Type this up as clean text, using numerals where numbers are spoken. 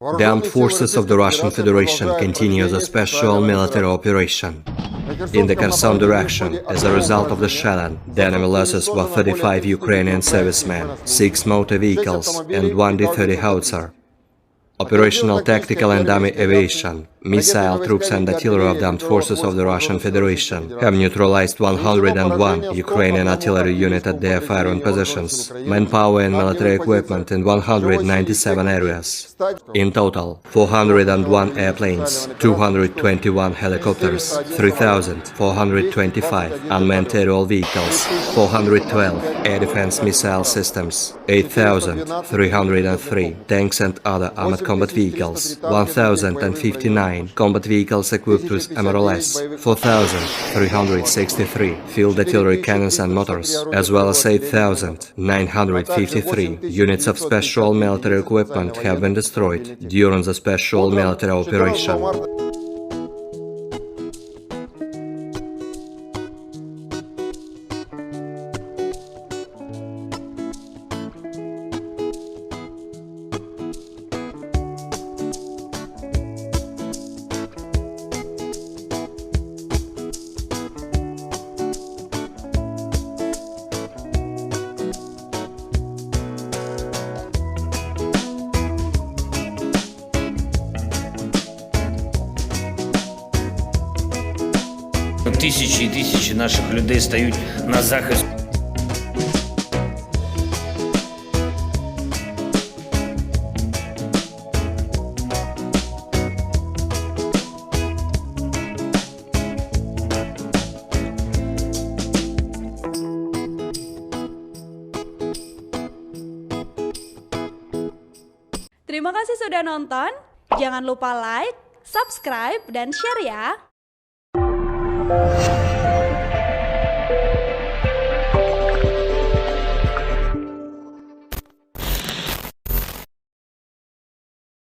The armed forces of the Russian Federation continue the special military operation. In the Kherson direction, as a result of the shelling, the enemy losses were 35 Ukrainian servicemen, 6 motor vehicles and 1 D-30 howitzer. Operational, tactical and army aviation, missile troops and artillery of the armed forces of the Russian Federation have neutralized 101 Ukrainian artillery units at their firing positions, manpower and military equipment in 197 areas. In total, 401 airplanes, 221 helicopters, 3,425 unmanned aerial vehicles, 412 air defense missile systems, 8,303 tanks and other armored combat vehicles, 1,059 combat vehicles equipped with MRLS, 4,363 field artillery cannons and motors, as well as 8,953 units of special military equipment have been destroyed during the special military operation. Тисячі і тисячі наших людей стають на захист. Terima kasih sudah nonton. Jangan lupa like, subscribe, dan share ya.